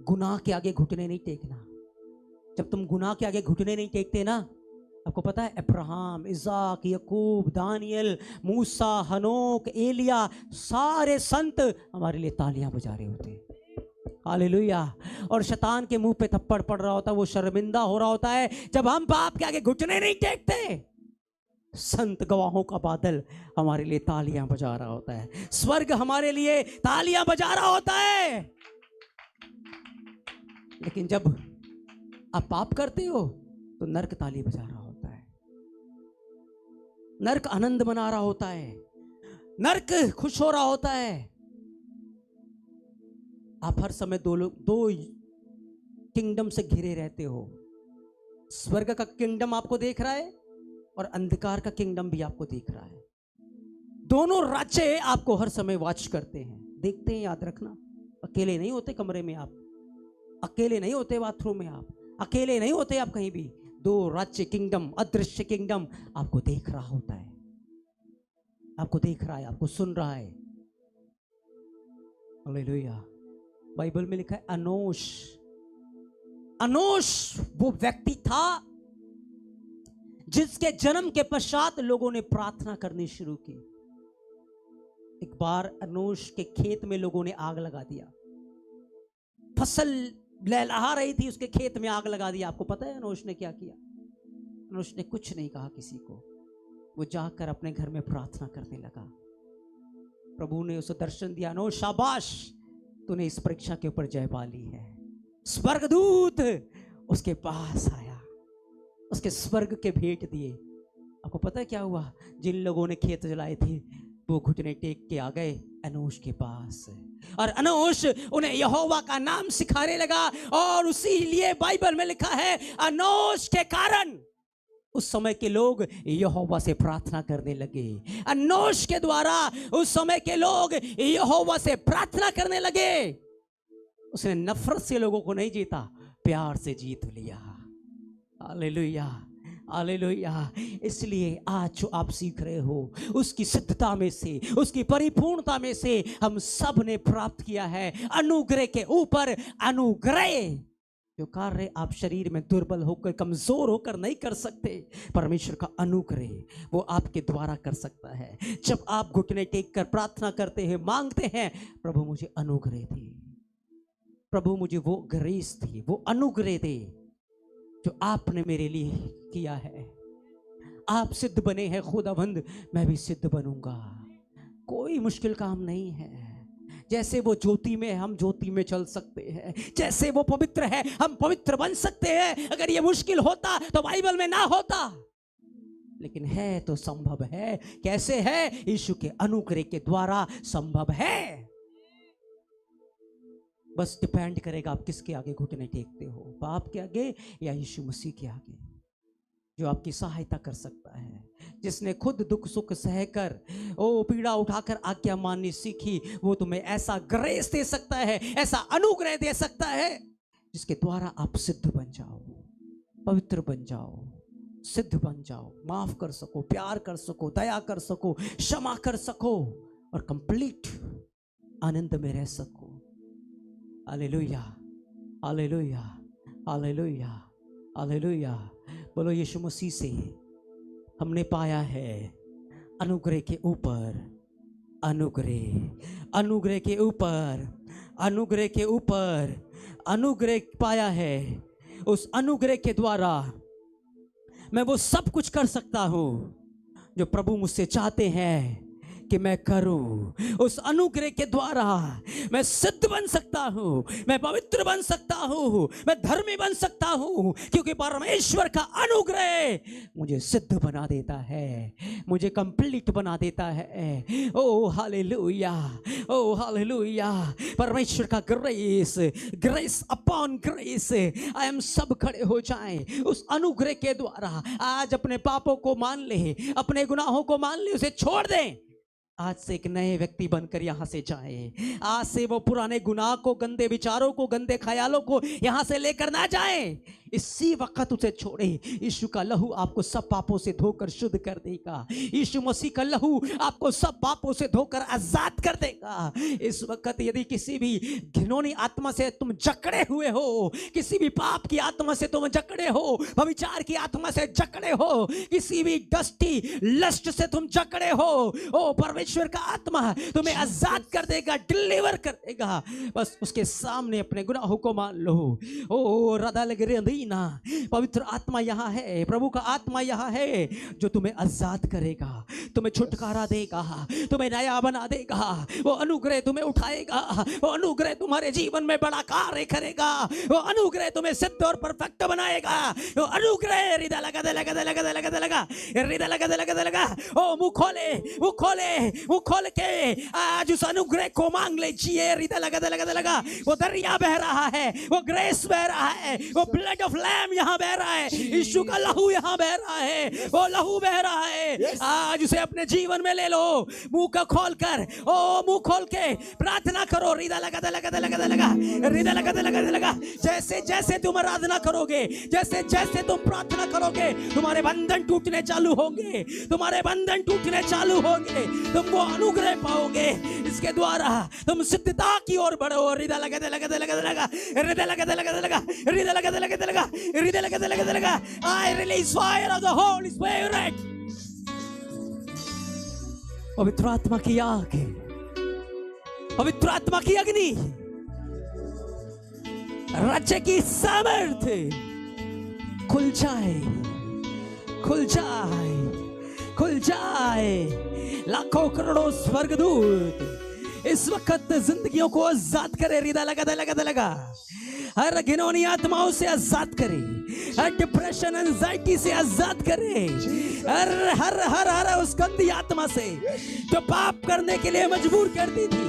गुनाह के आगे घुटने नहीं टेकना। जब तुम गुनाह के आगे घुटने नहीं टेकते ना, आपको पता है अब्राहम, इसाक, याकूब, दानियल, मूसा, हनोक, एलिया, सारे संत हमारे लिए तालियां बजा रहे होते। हालेलुया। और शैतान के मुंह पे थप्पड़ पड़ रहा होता है, वो शर्मिंदा हो रहा होता है जब हम पाप के आगे घुटने नहीं टेकते। संत गवाहों का बादल हमारे लिए तालियां बजा रहा होता है, स्वर्ग हमारे लिए तालियां बजा रहा होता है। लेकिन जब आप पाप करते हो तो नरक ताली बजा रहा होता है, नरक आनंद मना रहा होता है, नरक खुश हो रहा होता है। आप हर समय दो किंगडम से घिरे रहते हो। स्वर्ग का किंगडम आपको देख रहा है और अंधकार का किंगडम भी आपको देख रहा है। दोनों राज्य आपको हर समय वॉच करते हैं, देखते हैं। याद रखना, अकेले नहीं होते कमरे में आप, अकेले नहीं होते बाथरूम में आप, अकेले नहीं होते आप कहीं भी। दो राज्य किंगडम, अदृश्य किंगडम आपको देख रहा होता है, आपको देख रहा है, आपको सुन रहा है। हालेलुया। बाइबल में लिखा है अनोश। अनोश वो व्यक्ति था जिसके जन्म के पश्चात लोगों ने प्रार्थना करनी शुरू की। एक बार अनोश के खेत में लोगों ने आग लगा दिया, फसल लहलहा रही थी, उसके खेत में आग लगा दिया। आपको पता है अनोश ने क्या किया? अनोश ने कुछ नहीं कहा किसी को, वो जाकर अपने घर में प्रार्थना करने लगा। प्रभु ने उसे दर्शन दिया, अनोश शाबाश, तूने इस परीक्षा के ऊपर जय पा ली है। स्वर्गदूत उसके पास आया, उसके स्वर्ग के भेंट दिए। आपको पता है क्या हुआ? जिन लोगों ने खेत जलाए थे वो घुटने टेक के आ गए अनोश के पास, और अनोश उन्हें यहोवा का नाम सिखाने लगा। और उसी लिए बाइबल में लिखा है अनोश के कारण उस समय के लोग यहोवा से प्रार्थना करने लगे। अनोश के द्वारा उस समय के लोग यहोवा से प्रार्थना करने लगे। उसने नफरत से लोगों को नहीं जीता, प्यार से जीत लिया। Hallelujah, hallelujah. इसलिए आज जो आप सीख रहे हो उसकी सिद्धता में से, उसकी परिपूर्णता में से हम सब ने प्राप्त किया है अनुग्रह के ऊपर अनुग्रह। जो कार्य आप शरीर में दुर्बल होकर, कमजोर होकर नहीं कर सकते, परमेश्वर का अनुग्रह वो आपके द्वारा कर सकता है। जब आप घुटने टेक कर प्रार्थना करते हैं, मांगते हैं, प्रभु मुझे अनुग्रह दे, प्रभु मुझे वो ग्रेस दे, वो अनुग्रह दे जो आपने मेरे लिए किया है। आप सिद्ध बने हैं खुदावंद, मैं भी सिद्ध बनूंगा। कोई मुश्किल काम नहीं है। जैसे वो ज्योति में, हम ज्योति में चल सकते हैं। जैसे वो पवित्र है, हम पवित्र बन सकते हैं। अगर ये मुश्किल होता तो बाइबल में ना होता, लेकिन है तो संभव है। कैसे है? यीशु के अनुग्रह के द्वारा संभव है। बस डिपेंड करेगा आप किसके आगे घुटने टेकते हो, बाप के आगे या यीशु मसीह के आगे। जो आपकी सहायता कर सकता है, जिसने खुद दुख सुख सहकर पीड़ा उठाकर आज्ञा माननी सीखी, वो तुम्हें ऐसा ग्रेस दे सकता है, ऐसा अनुग्रह दे सकता है जिसके द्वारा आप सिद्ध बन जाओ, पवित्र बन जाओ, सिद्ध बन जाओ, माफ कर सको, प्यार कर सको, दया कर सको, क्षमा कर सको और कंप्लीट आनंद में रह सको। Hallelujah, hallelujah, hallelujah, hallelujah. बोलो यीशु मसीह से हमने पाया है अनुग्रह के ऊपर अनुग्रह, अनुग्रह के ऊपर अनुग्रह के ऊपर अनुग्रह पाया है। उस अनुग्रह के द्वारा मैं वो सब कुछ कर सकता हूं जो प्रभु मुझसे चाहते हैं कि मैं करूं। उस अनुग्रह के द्वारा मैं सिद्ध बन सकता हूं, मैं पवित्र बन सकता हूं, मैं धर्मी बन सकता हूं, क्योंकि परमेश्वर का अनुग्रह मुझे सिद्ध बना देता है, मुझे कंप्लीट बना देता है। ओ हालेलुया, ओ हालेलुया। परमेश्वर का grace, grace upon grace. I am सब खड़े हो जाएं उस अनुग्रह के द्वारा। आज अपने पापों को मान ले, अपने गुनाहों को मान ले, उसे छोड़ दें। आज से एक नए व्यक्ति बनकर यहां से जाए। आज से वो पुराने गुनाह को, गंदे विचारों को, गंदे ख्यालों को यहां से लेकर ना जाए। इसी वक्त उसे छोड़े। यीशु का लहू आपको सब पापों से धोकर शुद्ध कर देगा। यीशु मसीह का लहू आपको सब पापों से धोकर आजाद कर देगा। इस वक्त यदि किसी भी घिनौनी आत्मा से तुम जकड़े हुए हो, किसी भी पाप की आत्मा से तुम जकड़े हो, व्यभिचार की आत्मा से जकड़े हो, किसी भी डस्टी लस्ट से तुम जकड़े हो, ओ परमेश्वर का आत्मा तुम्हें आजाद कर देगा, डिलीवर कर देगा। बस उसके सामने अपने गुनाहों को मान लो। ओ रदा लगे ना, पवित्र आत्मा यहाँ है, प्रभु का आत्मा यहाँ है जो तुम्हें आजाद करेगा, तुम्हें छुटकारा देगा, तुम्हें नया बना देगा। वो अनुग्रह तुम्हें उठाएगा, वो अनुग्रह तुम्हारे जीवन में बड़ा कार्य करेगा, वो अनुग्रह तुम्हें सिद्ध और परफेक्ट बनाएगा। वो अनुग्रह हृदय लगा दे लगा दे लगा दे लगा दे लगा हृदय लगा दे लगा दे लगा। ओ मुंह खोले, मुंह खोले, मुंह खोल के आज उस अनुग्रह को मांग लीजिए। हृदय लगा दे लगा दे लगा। वो दरिया बह रहा है, वो ग्रेस बह रहा है, वो ब्लड ऑफ लैम यहाँ बह रहा है, यीशु का लहू यहाँ बह रहा है, वो लहू बह रहा है। आज उसे अपने जीवन में ले लो। मुंह को खोलकर, ओ मुंह खोल के प्रार्थना करो। हृदय लगा दे लगा दे लगा दे लगा हृदय लगा दे लगा दे लगा। जैसे जैसे तुम आराधना करोगे, जैसे जैसे तुम प्रार्थना करोगे, तुम्हारे बंधन टूटने चालू होंगे, तुम्हारे बंधन टूटने चालू होंगे, तुम वो अनुग्रह पाओगे। इसके द्वारा तुम सिद्धता की ओर बढ़ो। हृदय लगा दे लगा दे लगा दे लगा हृदय लगा दे लगा दे लगा हृदय लगा दे लगा दे लगा हृदय लगा दे लगा दे लगा। I release fire of the Holy Spirit। पवित्र आत्मा की आग, पवित्र आत्मा की अग्नि, राज्य की सामर्थ्य खुल जाए, खुल जाए, खुल जाए। लाखों करोड़ों स्वर्गदूत इस वक्त जिंदगियों को आजाद करे। हृदय लगा दे लगा दे लगा। हर घिनौनी आत्माओं से आजाद करे, हर डिप्रेशन एंजाइटी से आजाद करे, हर हर हर हर उस गंदी आत्मा से जो पाप करने के लिए मजबूर करती थी,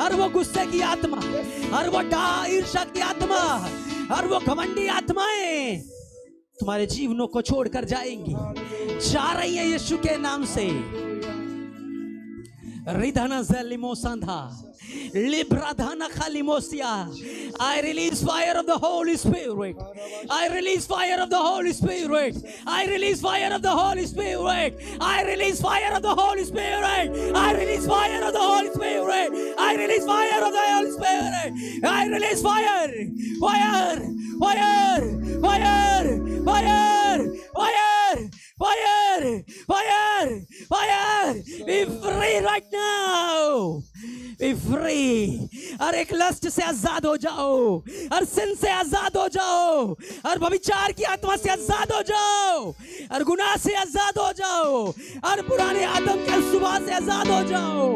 हर वो गुस्से की आत्मा, हर वो ईर्ष्या की आत्मा, हर वो घमंडी आत्माएं तुम्हारे जीवनों को छोड़कर जाएंगी, जा रही है यीशु के नाम से। रिधना ज़लिमोसंधा लिब्राधाना खालिमोसिया। I release fire of the Holy Spirit. I release fire of the Holy Spirit. I release fire of the Holy Spirit. I release fire of the Holy Spirit. I release fire of the Holy Spirit. I release fire of the Holy Spirit. I release fire, fire, fire, fire, fire, fire, fire, fire, fire. Be free right now. Be free। हर एक lust से आजाद हो जाओ, हर सिन से आजाद हो जाओ, हर व्यभिचार की आत्मा से आजाद हो जाओ, हर गुनाह से आजाद हो जाओ, हर पुराने आदम के सुबह से आजाद हो जाओ।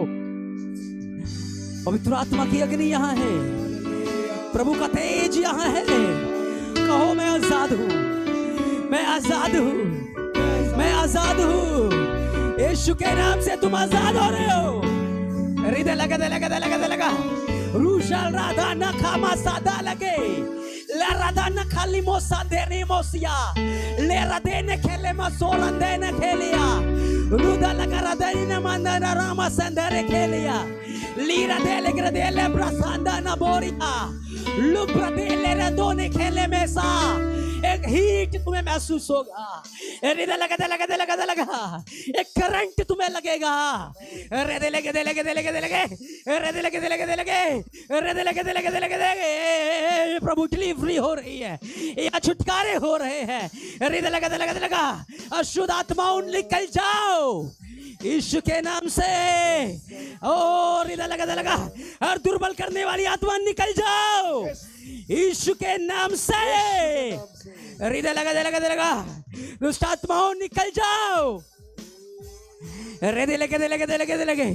पवित्र आत्मा की अग्नि यहाँ है, प्रभु का तेज यहाँ है। कहो मैं आजाद हूँ, मैं आजाद हूँ, मैं आजाद हूँ। यीशु के नाम से तुम आजाद हो रहे हो। हृदय लगा दे लगा दे लगा दे लगा। रूशल राधा नखामा सादा लगे La radana kalimosa dene mosia. Le radene kele masora dene kelia. Ruda la garadene mandana rama sandere kelia. Lira dele gradele brasanda naboria. लुब्रा दे ले दोने खेले में सा एक हीट तुम्हें महसूस होगा हृदय लगा एक करंट तुम्हें लगेगा हृदय लगे प्रभु डिलीवरी हो रही है या छुटकारे हो रहे हैं हृदय लगा अशुद्ध आत्माओं निकल जाओ यीशु के नाम से और हृदय लगा हर दुर्बल करने वाली आत्मा निकल जाओ यीशु के नाम से हृदय लगा दुष्ट आत्माओं निकल जाओ लगे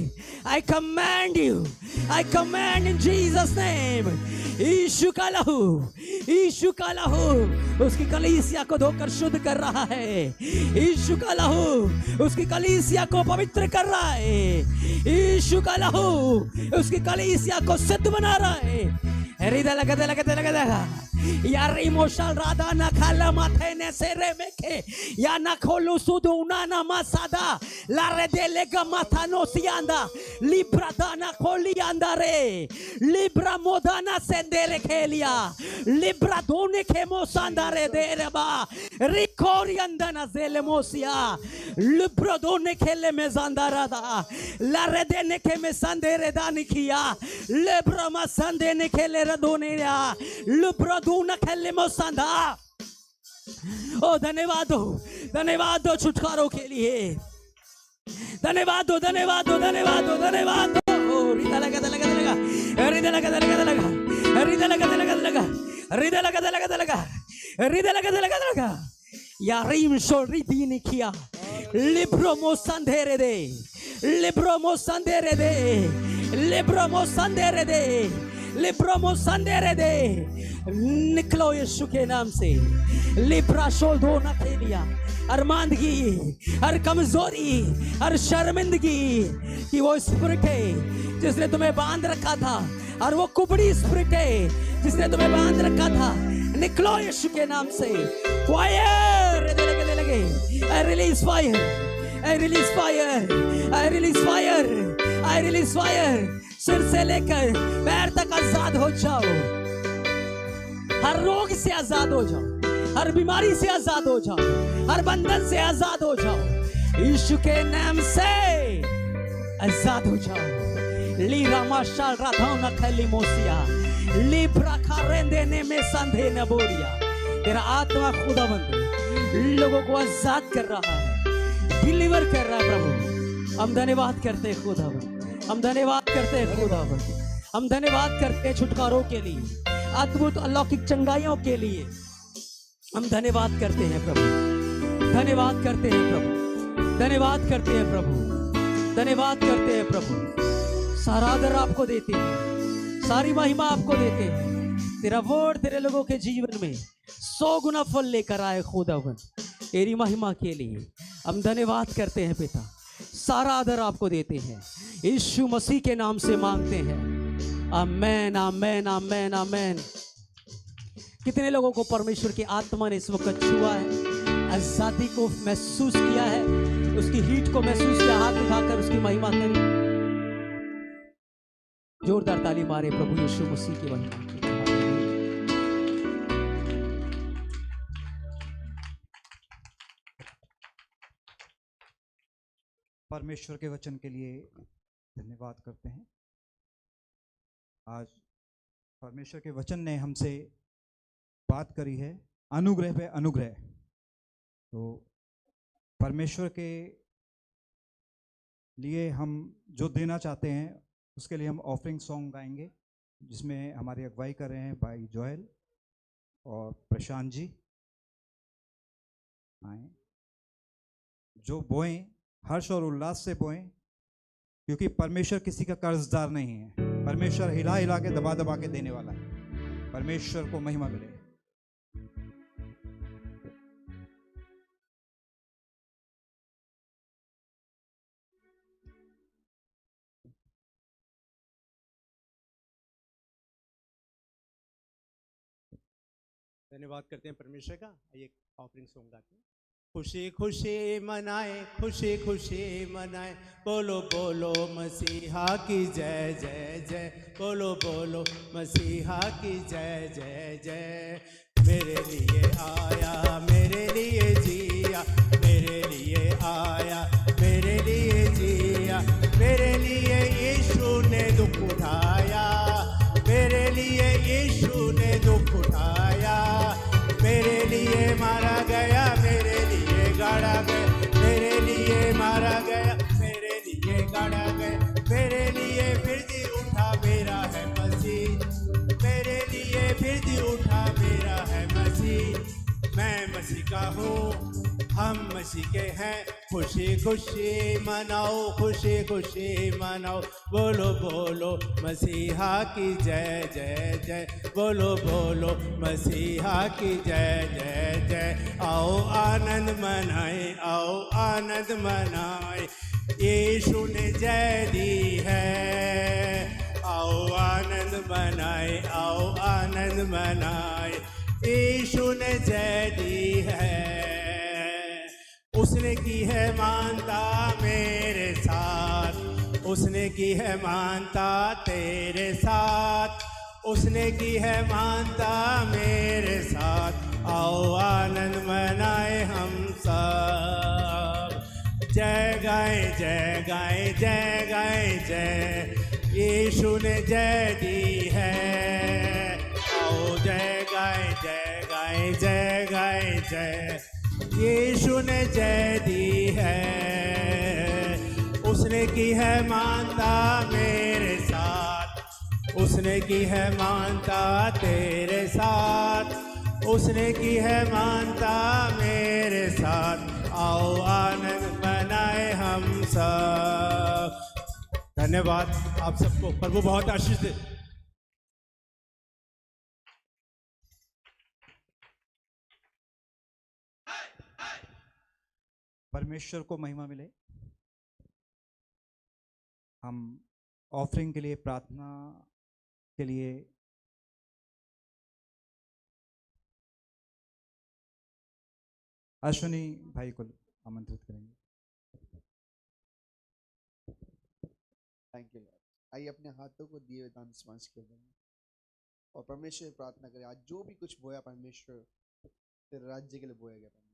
I command you I command in Jesus name यीशु का लहू उसकी कलीसिया को धोकर शुद्ध कर रहा है यीशु का लहू उसकी कलीसिया को पवित्र कर रहा है यीशु का लहू उसकी कलीसिया को सिद्ध बना रहा है हृदय लगा यार इमोशनल राधा ना खाला माथे ने सेरे में के या ना खोलू सुदू ना ना मासादा लारे देले का माथा नो सियांदा लिब्रा दाना खोली अंदा रे लिब्रा मोदाना सेंदेरे खेलिया लिब्रा दोने के मोसांदा रे दे रे बा रिकोरी अंदना जेले मोसिया लिब्रा दोने खेले में जांदा राधा लारे देने के में संदेरे दानी किया लिब्रा मा संदेने खेले रदोने या लिब्रा न खेले मोसांदा ओ धन्यवाद दो छुटकारों के लिए धन्यवाद दो लगा यारीम शोरी दीनी किया लिब्रो मोसंदेरे दे निकलो यीशु के नाम से लिब्रा शोल दो न खेलिया अरमानदगी हर कमजोरी हर शर्मिंदगी कि वो स्पिरिट है जिसने तुम्हें बांध रखा था और वो कुबड़ी स्पिरिट है जिसने तुम्हें बांध रखा था निकलो यीशु के नाम से फायर लगे I release fire I release fire I release fire I release fire सिर से लेकर पैर तक आजाद हो जाओ हर रोग से आजाद हो जाओ हर बीमारी से आजाद हो जाओ हर बंधन से आजाद हो जाओ यीशु के नाम से आजाद हो जाओ ली रामाशाल राधाउना खली मोसिया ली प्राखारेंदे ने में संधे न बोरिया तेरा आत्मा खुदावंद लोगों को आजाद कर रहा है डिलीवर कर रहा है प्रभु हम धन्यवाद करते हैं खुदावंद हम धन्यवाद करते हैं खुदावंद हम धन्यवाद करते हैं छुटकारों के लिए अद्भुत अलौकिक चंगाइयों के लिए हम धन्यवाद करते हैं प्रभु धन्यवाद करते हैं प्रभु धन्यवाद करते हैं प्रभु धन्यवाद करते हैं प्रभु सारा आदर आपको देते हैं सारी महिमा आपको देते हैं तेरा वर्ड तेरे लोगों के जीवन में 100 गुना फल लेकर आए खुदावंद तेरी महिमा के लिए हम धन्यवाद करते हैं पिता सारा आदर आपको देते हैं यीशु मसीह के नाम से मांगते हैं आमेन आमेन आमेन आमेन कितने लोगों को परमेश्वर की आत्मा ने इस वक्त छुआ है आजादी को महसूस किया है उसकी हीट को महसूस किया हाथ उठाकर उसकी महिमा करें जोरदार ताली मारे प्रभु यीशु मसीह की महिमा परमेश्वर के वचन के लिए धन्यवाद करते हैं आज परमेश्वर के वचन ने हमसे बात करी है अनुग्रह पे अनुग्रह तो परमेश्वर के लिए हम जो देना चाहते हैं उसके लिए हम ऑफरिंग सॉन्ग गाएंगे जिसमें हमारी अगुवाई कर रहे हैं भाई जोएल और प्रशांत जी आए जो बोएं हर्ष और उल्लास से बोएं क्योंकि परमेश्वर किसी का कर्जदार नहीं है परमेश्वर हिला हिला के दबा दबा के देने वाला है परमेश्वर को महिमा मिले धन्यवाद करते हैं परमेश्वर का। एक ऑफरिंग सॉन्ग गाते हैं। खुशी खुशी मनाए, खुशी खुशी मनाए, बोलो बोलो मसीहा की जय जय जय, बोलो बोलो मसीहा की जय जय जय। मेरे लिए आया, मेरे लिए जिया, मेरे लिए आया, मेरे लिए जिया, मेरे लिए यीशु ने दुख उठाया, मेरे लिए यीशु ने दुख उठाया, मेरे लिए मारा गया, मेरे लिए गाड़ा गया, मेरे लिए मारा गया, मेरे लिए गाड़ा गया, मेरे लिए फिर जी उठा मेरा है मसीह, मेरे लिए फिर जी उठा मेरा है मसीह। मैं मसीह का हूँ, हम मसीह के हैं, खुशी खुशी मनाओ, खुशी खुशी मनाओ, बोलो बोलो मसीहा की जय जय जय, बोलो बोलो मसीहा की जय जय जय। आओ आनंद मनाए, आओ आनंद मनाए, यीशु ने जय दी है। आओ आनंद मनाए, आओ आनंद मनाए, यीशु ने जय दी है। उसने की है मानता मेरे साथ, उसने की है मानता तेरे साथ, उसने की है मानता मेरे साथ। आओ आनंद मनाए हम सब, जय गाए जय गाए जय गाए जय, यीशु ने जय दी है। आओ जय गाए जय गाए जय गाए जय, यीशु ने जय दी है। उसने की है मानता मेरे साथ, उसने की है मानता तेरे साथ, उसने की है मानता मेरे साथ। आओ आनंद मनाए हम सब। धन्यवाद आप सबको, प्रभु बहुत आशीष दे। परमेश्वर को महिमा मिले। हम ऑफरिंग के लिए, प्रार्थना के लिए अश्विनी भाई को आमंत्रित करेंगे। Thank you Lord. आइए अपने हाथों को दिए हुए दान स्पर्श कर देंगे और परमेश्वर से प्रार्थना करें। आज जो भी कुछ बोया परमेश्वर तेरे राज्य के लिए बोया गया। परमेश्वर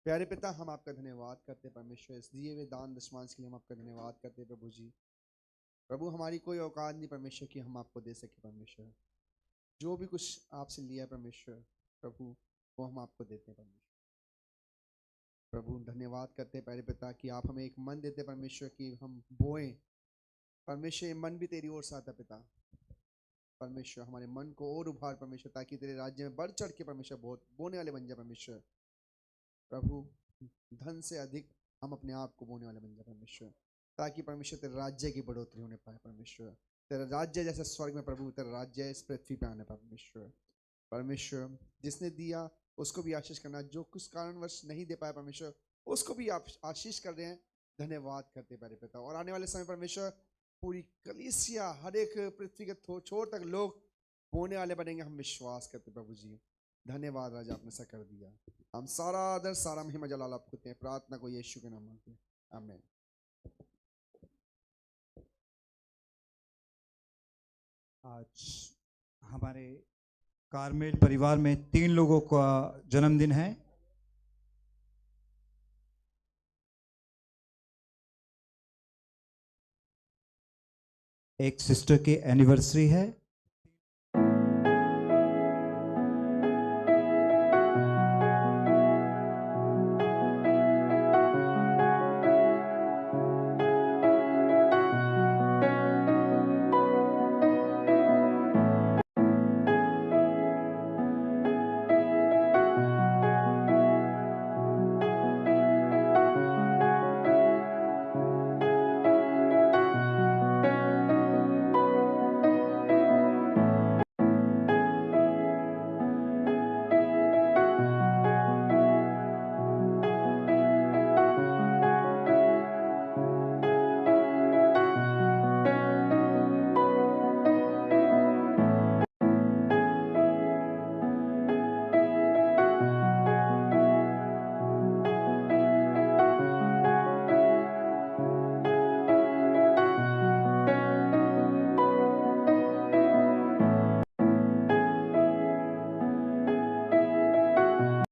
प्यारे पिता, हम आपका धन्यवाद करते हैं परमेश्वर, इस दिए हुए दान दशमांश के लिए हम आपका धन्यवाद करते हैं प्रभु जी। प्रभु हमारी कोई औकात नहीं परमेश्वर कि हम आपको दे सके परमेश्वर। जो भी कुछ आपसे लिया परमेश्वर प्रभु, वो हम आपको देते हैं परमेश्वर। प्रभु धन्यवाद करते हैं प्यारे पिता कि आप हमें एक मन देते परमेश्वर कि हम बोएं परमेश्वर। ये मन भी तेरी ओर से आता पिता परमेश्वर, हमारे मन को और उभार परमेश्वर, ताकि तेरे राज्य में बढ़ चढ़ के परमेश्वर बहुत बोने वाले बन जाए परमेश्वर। प्रभु धन से अधिक हम अपने आप को बोने वाले बन जाए परमेश्वर, ताकि परमेश्वर तेरे राज्य की बढ़ोतरी होने पाए परमेश्वर। तेरा राज्य जैसे स्वर्ग में प्रभु, तेरा राज्य इस पृथ्वी पे आने पाए परमेश्वर। परमेश्वर जिसने दिया उसको भी आशीष करना, जो कुछ कारणवश नहीं दे पाया परमेश्वर उसको भी आप आशीष कर रहे हैं। धन्यवाद करते प्यारे पिता। और आने वाले समय परमेश्वर पूरी कलीसिया, हर एक पृथ्वी के छोर तक लोग बोने वाले बनेंगे, हम विश्वास करते प्रभु जी। धन्यवाद राजा, आपने ऐसा कर दिया। हम सारा आदर सारा महिमा जलाल आपको देते हैं। प्रार्थना को यीशु के नाम में, आमीन। आज हमारे कारमेल परिवार में 3 लोगों का जन्मदिन है। एक सिस्टर की एनिवर्सरी है